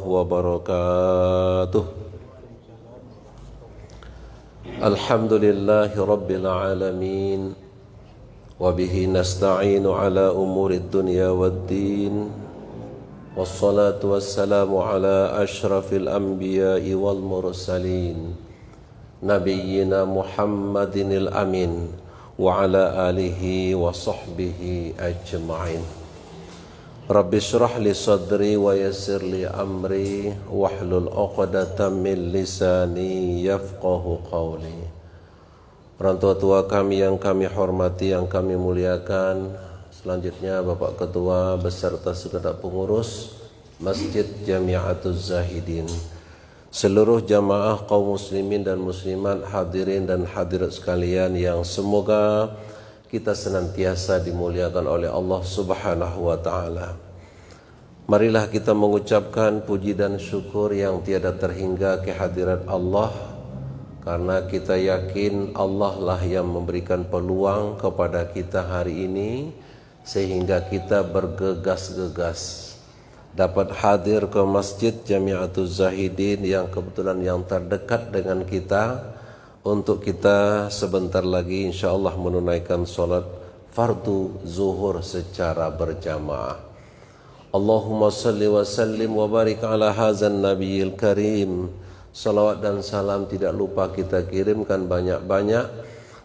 wabarakatuh. Alhamdulillahi rabbil alamin. Wabihi nasta'inu ala umurid dunya waddin. Wassalatu wassalamu ala ashrafil anbiya'i wal mursalin Nabiyyina Muhammadinil amin wa ala alihi wa sahbihi ajma'in. Rabbi syrah li sadri wa yassir li amri wahlul 'uqdatam min lisani yafqahu qawli. Orang tua-tua kami yang kami hormati, yang kami muliakan, selanjutnya Bapak Ketua beserta segenap pengurus Masjid Jami'atuz Zahidin, seluruh jamaah kaum muslimin dan muslimat, hadirin dan hadirat sekalian yang semoga kita senantiasa dimuliakan oleh Allah Subhanahu wa ta'ala. Marilah kita mengucapkan puji dan syukur yang tiada terhingga kehadirat Allah, karena kita yakin Allah lah yang memberikan peluang kepada kita hari ini sehingga kita bergegas-gegas dapat hadir ke Masjid Jami'atuz Zahidin yang kebetulan yang terdekat dengan kita, untuk kita sebentar lagi insyaallah menunaikan solat fardu zuhur secara berjamaah. Allahumma salli wa sallim wa barik ala hazan nabiyil karim. Salawat dan salam tidak lupa kita kirimkan banyak-banyak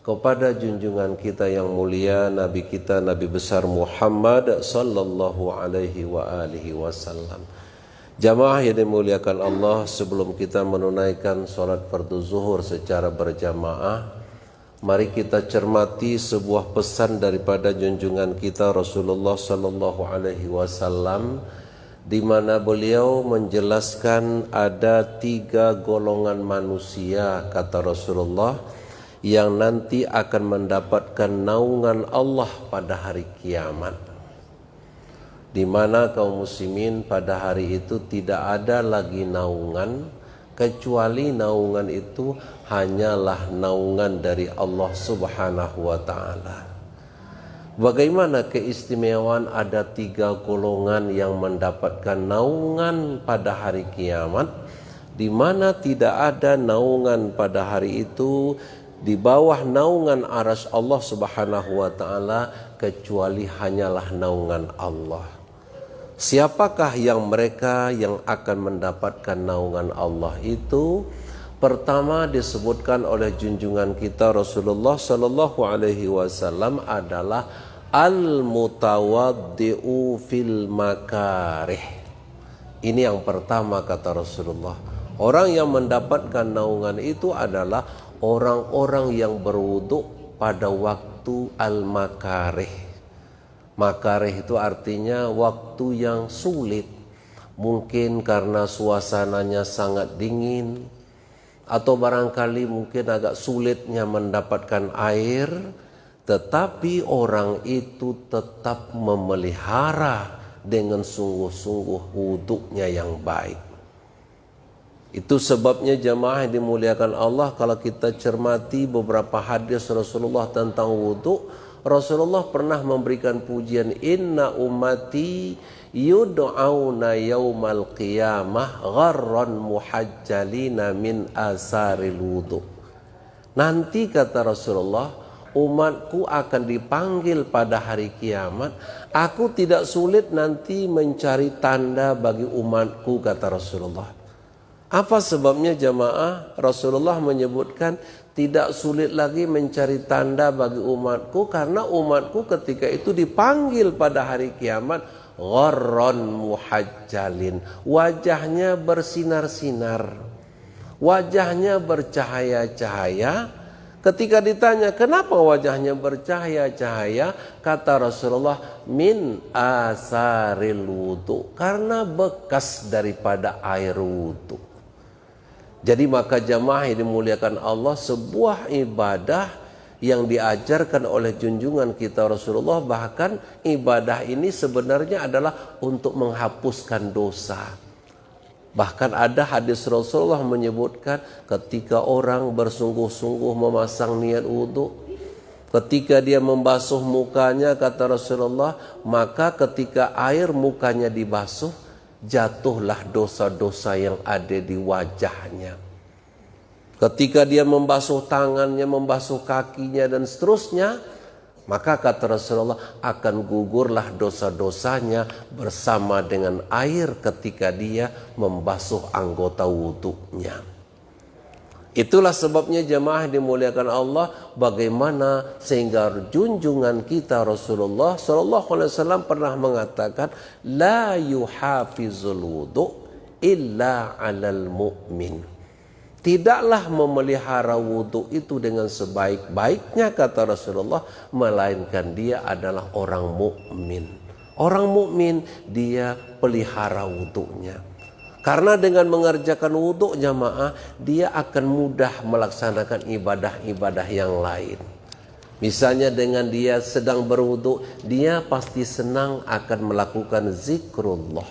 kepada junjungan kita yang mulia, Nabi kita, Nabi besar Muhammad sallallahu alaihi wa alihi wasallam. Jamaah yang dimuliakan Allah, sebelum kita menunaikan salat fardu zuhur secara berjamaah, mari kita cermati sebuah pesan daripada junjungan kita Rasulullah sallallahu alaihi wasallam, di mana beliau menjelaskan ada 3 golongan manusia, kata Rasulullah, yang nanti akan mendapatkan naungan Allah pada hari kiamat, di mana kaum muslimin pada hari itu tidak ada lagi naungan, kecuali naungan itu hanyalah naungan dari Allah Subhanahu wa ta'ala. Bagaimana keistimewaan ada 3 golongan yang mendapatkan naungan pada hari kiamat, di mana tidak ada naungan pada hari itu di bawah naungan arsy Allah Subhanahu wa ta'ala, kecuali hanyalah naungan Allah. Siapakah yang mereka yang akan mendapatkan naungan Allah itu? Pertama disebutkan oleh junjungan kita Rasulullah sallallahu alaihi wasallam adalah al-mutawaddi'u fil makarih. Ini yang pertama, kata Rasulullah. Orang yang mendapatkan naungan itu adalah orang-orang yang berwudu pada waktu al-makarih. Makarih itu artinya waktu yang sulit, mungkin karena suasananya sangat dingin, atau barangkali mungkin agak sulitnya mendapatkan air, tetapi orang itu tetap memelihara dengan sungguh-sungguh wudunya yang baik. Itu sebabnya jamaah yang dimuliakan Allah, kalau kita cermati beberapa hadis Rasulullah tentang wudu, Rasulullah pernah memberikan pujian, inna ummati yud'auna yaumal qiyamah gharran muhajjalina min asaril wudu. Nanti, kata Rasulullah, umatku akan dipanggil pada hari kiamat. Aku tidak sulit nanti mencari tanda bagi umatku, kata Rasulullah. Apa sebabnya jamaah? Rasulullah menyebutkan tidak sulit lagi mencari tanda bagi umatku, karena umatku ketika itu dipanggil pada hari kiamat gharran muhajjalin, wajahnya bersinar-sinar, wajahnya bercahaya-cahaya. Ketika ditanya kenapa wajahnya bercahaya-cahaya, kata Rasulullah, min asaril wudu, karena bekas daripada air wudu. Jadi maka jamaah yang dimuliakan Allah, sebuah ibadah yang diajarkan oleh junjungan kita Rasulullah, bahkan ibadah ini sebenarnya adalah untuk menghapuskan dosa. Bahkan ada hadis Rasulullah menyebutkan, ketika orang bersungguh-sungguh memasang niat wudu, ketika dia membasuh mukanya, kata Rasulullah, maka ketika air mukanya dibasuh, jatuhlah dosa-dosa yang ada di wajahnya. Ketika dia membasuh tangannya, membasuh kakinya dan seterusnya, maka kata Rasulullah akan gugurlah dosa-dosanya bersama dengan air ketika dia membasuh anggota wudhunya. Itulah sebabnya jemaah dimuliakan Allah, bagaimana sehingga junjungan kita Rasulullah SAW pernah mengatakan, la yuhafizul wudhu illa alal mu'min. Tidaklah memelihara wudhu itu dengan sebaik-baiknya kata Rasulullah, melainkan dia adalah orang mukmin. Orang mukmin dia pelihara wudhunya. Karena dengan mengerjakan wudhu jamaah, dia akan mudah melaksanakan ibadah-ibadah yang lain. Misalnya dengan dia sedang berwudhu, dia pasti senang akan melakukan zikrullah.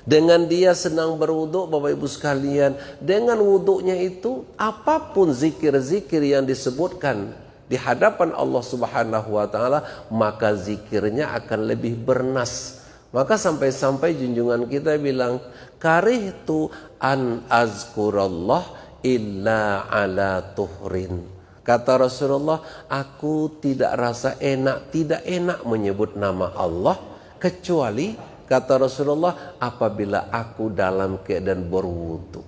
Dengan dia senang berwudhu, Bapak Ibu sekalian, dengan wudhunya itu apapun zikir-zikir yang disebutkan di hadapan Allah Subhanahu wa taala, maka zikirnya akan lebih bernas. Maka sampai-sampai junjungan kita bilang, karihtu an azkurallah illa ala tuhrin. Kata Rasulullah, aku tidak enak menyebut nama Allah kecuali kata Rasulullah apabila aku dalam keadaan berwudu.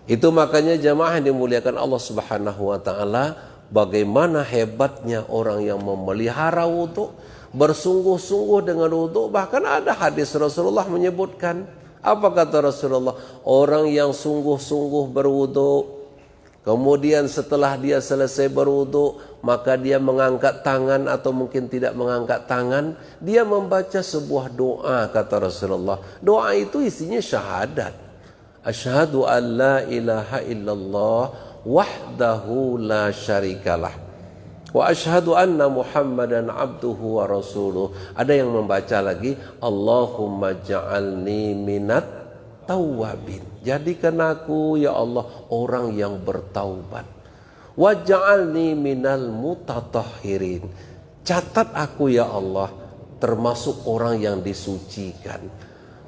Itu makanya jamaah yang dimuliakan Allah Subhanahu wa taala, bagaimana hebatnya orang yang memelihara wudu, bersungguh-sungguh dengan wudu. Bahkan ada hadis Rasulullah menyebutkan, apa kata Rasulullah? Orang yang sungguh-sungguh berwudu, kemudian setelah dia selesai berwudu, maka dia mengangkat tangan atau mungkin tidak mengangkat tangan, dia membaca sebuah doa kata Rasulullah. Doa itu isinya syahadat. Asyhadu an la ilaha illallah wahdahu la syarikalah wa asyhadu anna Muhammadan abduhu wa rasuluh. Ada yang membaca lagi, Allahumma ja'alni minat tawwabin. Jadikan aku ya Allah orang yang bertaubat. Waj'alni minal mutatahhirin. Catat aku ya Allah termasuk orang yang disucikan.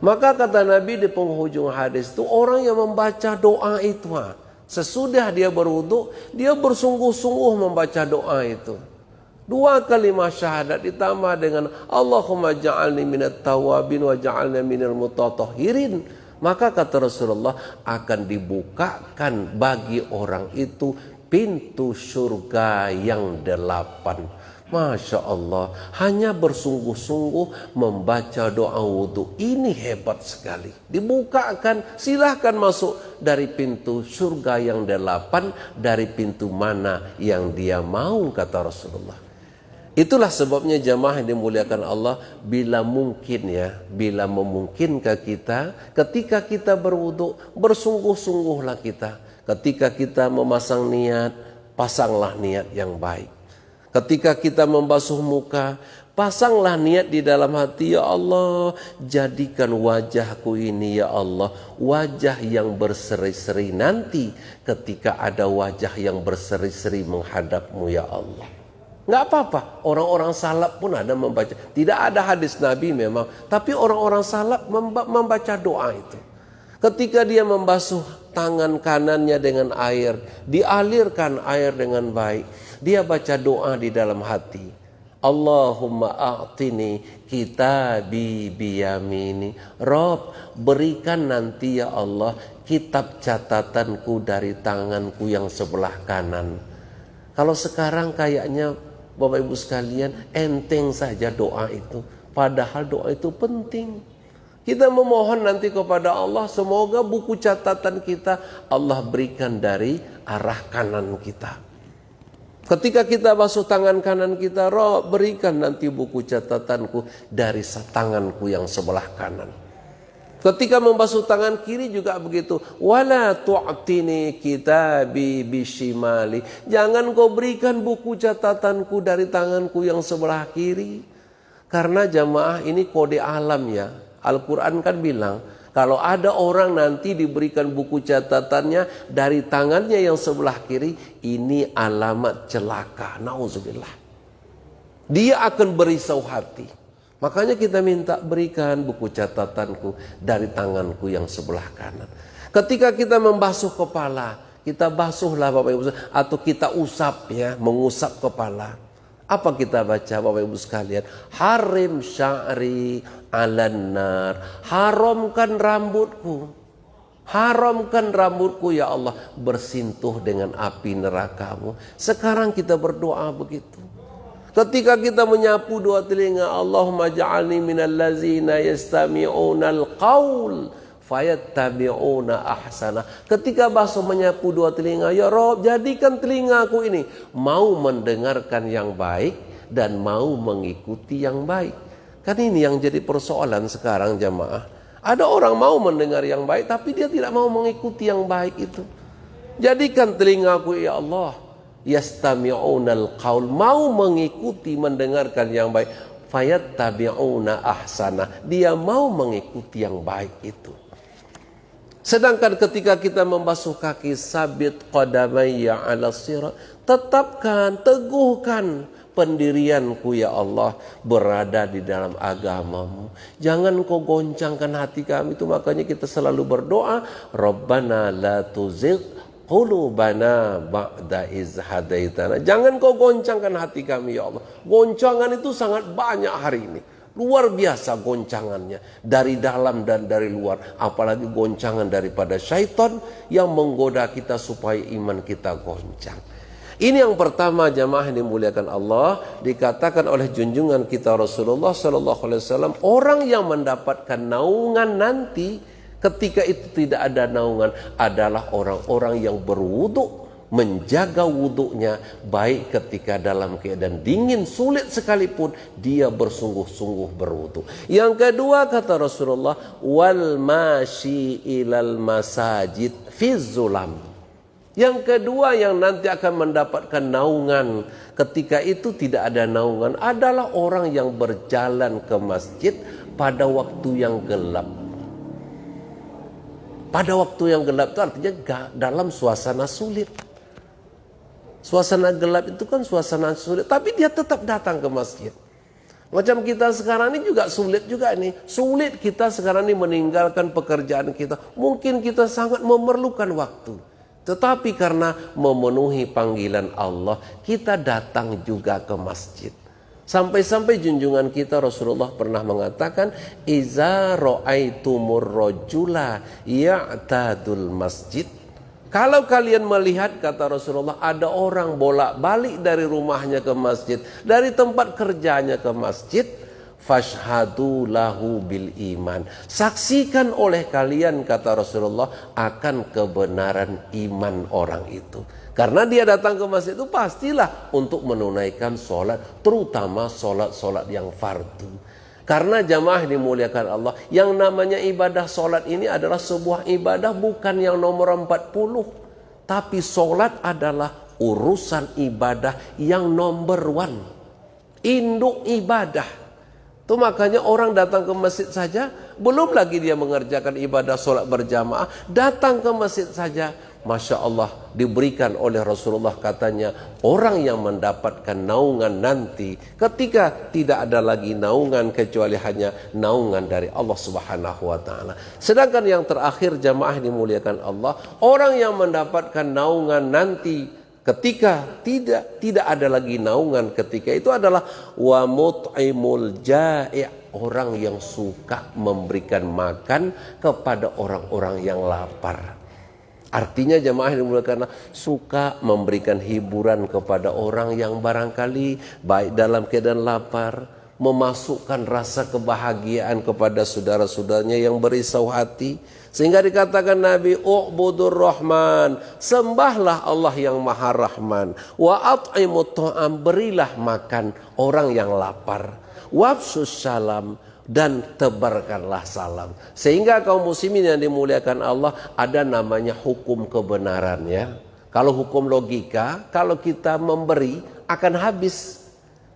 Maka kata Nabi di penghujung hadis itu, orang yang membaca doa itu, sesudah dia berwudu, dia bersungguh-sungguh membaca doa itu. 2 kalimat syahadat ditambah dengan Allahumma ja'alni minat tawabin wa ja'alni minal mutatahhirin. Maka kata Rasulullah akan dibukakan bagi orang itu pintu surga yang 8. Masya Allah, hanya bersungguh-sungguh membaca doa wudhu ini hebat sekali. Dibukakan, silahkan masuk dari pintu surga yang 8, dari pintu mana yang dia mau kata Rasulullah. Itulah sebabnya jamaah yang dimuliakan Allah, bila memungkinkan kita, ketika kita berwudhu, bersungguh-sungguhlah kita. Ketika kita memasang niat, pasanglah niat yang baik. Ketika kita membasuh muka, pasanglah niat di dalam hati, ya Allah, jadikan wajahku ini ya Allah, wajah yang berseri-seri nanti ketika ada wajah yang berseri-seri menghadapmu ya Allah. Nggak apa-apa, orang-orang salaf pun ada membaca. Tidak ada hadis Nabi memang, tapi orang-orang salaf membaca doa itu. Ketika dia membasuh tangan kanannya dengan air, dialirkan air dengan baik, dia baca doa di dalam hati. Allahumma a'tini kitabi biyamini. Rob, berikan nanti ya Allah kitab catatanku dari tanganku yang sebelah kanan. Kalau sekarang kayaknya Bapak Ibu sekalian enteng saja doa itu. Padahal doa itu penting. Kita memohon nanti kepada Allah, semoga buku catatan kita Allah berikan dari arah kanan kita. Ketika kita basuh tangan kanan kita, Rob, berikan nanti buku catatanku dari tanganku yang sebelah kanan. Ketika membasuh tangan kiri juga begitu. Wala tu'tini kitabi bishimali. Jangan kau berikan buku catatanku dari tanganku yang sebelah kiri. Karena jamaah ini kode alam ya. Al-Quran kan bilang, kalau ada orang nanti diberikan buku catatannya dari tangannya yang sebelah kiri, ini alamat celaka. Nauzubillah. Dia akan berisau hati. Makanya kita minta berikan buku catatanku dari tanganku yang sebelah kanan. Ketika kita membasuh kepala, kita basuhlah Bapak Ibu, atau kita usap ya, mengusap kepala. Apa kita baca Bapak Ibu sekalian? Harim sya'ri 'alan nar. Haramkan rambutku. Haramkan rambutku ya Allah bersentuh dengan api nerakamu. Sekarang kita berdoa begitu. Ketika kita menyapu dua telinga, Allahumma ja'alni minal ladzina yastami'unal qaul fayattabi'una ahsana. Ketika basuh menyapu dua telinga, ya Rabb, jadikan telingaku ini mau mendengarkan yang baik dan mau mengikuti yang baik. Kan ini yang jadi persoalan sekarang jamaah. Ada orang mau mendengar yang baik tapi dia tidak mau mengikuti yang baik itu. Jadikan telingaku ya Allah yastami'unal qaul, mau mengikuti mendengarkan yang baik, fayattabi'una ahsana, dia mau mengikuti yang baik itu. Sedangkan ketika kita membasuh kaki, sabit qadamayya 'ala sirat, tetapkan, teguhkan pendirianku ya Allah berada di dalam agamamu. Jangan kau goncangkan hati kami. Itu makanya kita selalu berdoa, Rabbana la tuzigh qulubana ba'da iz hadaitana. Jangan kau goncangkan hati kami ya Allah. Goncangan itu sangat banyak hari ini. Luar biasa goncangannya. Dari dalam dan dari luar. Apalagi goncangan daripada syaitan yang menggoda kita supaya iman kita goncang. Ini yang pertama jamaah yang dimuliakan Allah. Dikatakan oleh junjungan kita Rasulullah SAW. Orang yang mendapatkan naungan nanti, ketika itu tidak ada naungan, adalah orang-orang yang berwudu, menjaga wudunya, baik ketika dalam keadaan dingin, sulit sekalipun, dia bersungguh-sungguh berwudu. Yang kedua kata Rasulullah, wal mashi ilal masajid fi zulam. Yang kedua yang nanti akan mendapatkan naungan ketika itu tidak ada naungan adalah orang yang berjalan ke masjid pada waktu yang gelap. Pada waktu yang gelap itu artinya dalam suasana sulit. Suasana gelap itu kan suasana sulit, tapi dia tetap datang ke masjid. Macam kita sekarang ini juga sulit juga nih. Sulit kita sekarang ini meninggalkan pekerjaan kita. Mungkin kita sangat memerlukan waktu. Tetapi karena memenuhi panggilan Allah, kita datang juga ke masjid. Sampai-sampai junjungan kita Rasulullah pernah mengatakan, iza ra'aitumur rajula ya'tadul masjid. Kalau kalian melihat, kata Rasulullah, ada orang bolak-balik dari rumahnya ke masjid, dari tempat kerjanya ke masjid, fashhadu lahu bil iman. Saksikan oleh kalian, kata Rasulullah, akan kebenaran iman orang itu. Karena dia datang ke masjid itu pastilah untuk menunaikan sholat, terutama sholat-sholat yang fardu. Karena jamaah dimuliakan Allah, yang namanya ibadah sholat ini adalah sebuah ibadah bukan yang nomor 40. Tapi sholat adalah urusan ibadah yang nomor 1. Induk ibadah. Itu makanya orang datang ke masjid saja, belum lagi dia mengerjakan ibadah sholat berjamaah, datang ke masjid saja, Masya Allah, diberikan oleh Rasulullah katanya, orang yang mendapatkan naungan nanti ketika tidak ada lagi naungan kecuali hanya naungan dari Allah Subhanahu wa taala. Sedangkan yang terakhir jamaah dimuliakan Allah, orang yang mendapatkan naungan nanti ketika tidak ada lagi naungan ketika itu adalah wa mut'imul ja'i', orang yang suka memberikan makan kepada orang-orang yang lapar. Artinya jamaah yang dimuliakan suka memberikan hiburan kepada orang yang barangkali baik dalam keadaan lapar, memasukkan rasa kebahagiaan kepada saudara-saudaranya yang berisau hati. Sehingga dikatakan Nabi, u'budur rahman, sembahlah Allah yang maha rahman, wa at'imut ta'am, berilah makan orang yang lapar, wafsus salam, dan tebarkanlah salam. Sehingga kaum muslimin yang dimuliakan Allah, ada namanya hukum kebenaran ya. Kalau hukum logika, kalau kita memberi akan habis.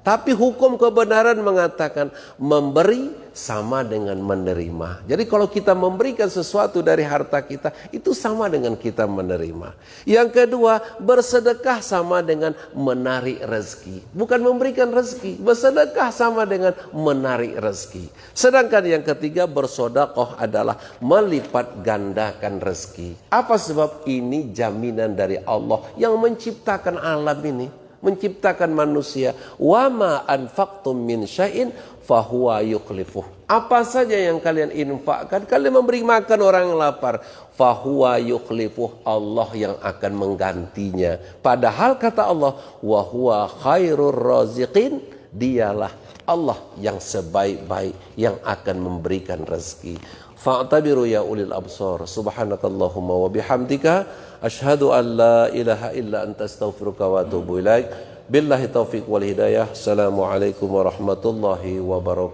Tapi hukum kebenaran mengatakan memberi sama dengan menerima. Jadi kalau kita memberikan sesuatu dari harta kita, itu sama dengan kita menerima. Yang kedua, bersedekah sama dengan menarik rezeki. Bukan memberikan rezeki, bersedekah sama dengan menarik rezeki. Sedangkan yang ketiga, bersedekah adalah melipat gandakan rezeki. Apa sebab? Ini jaminan dari Allah yang menciptakan alam ini, menciptakan manusia. Wa ma anfaqtum min syai'in fahuwa yukhlifuh. Apa saja yang kalian infakkan, kalian memberi makan orang yang lapar, fahuwa yukhlifuh, Allah yang akan menggantinya. Padahal kata Allah, wa huwa khairur raziqin, dialah Allah yang sebaik-baik yang akan memberikan rezeki. Fa'tabiru ya ulil absar. Subhanakallahumma wa bihamdika asyhadu an la ilaha illa anta astaghfiruka wa atubu ilaik. Billahi taufiq wal hidayah. Assalamualaikum warahmatullahi wabarakatuh.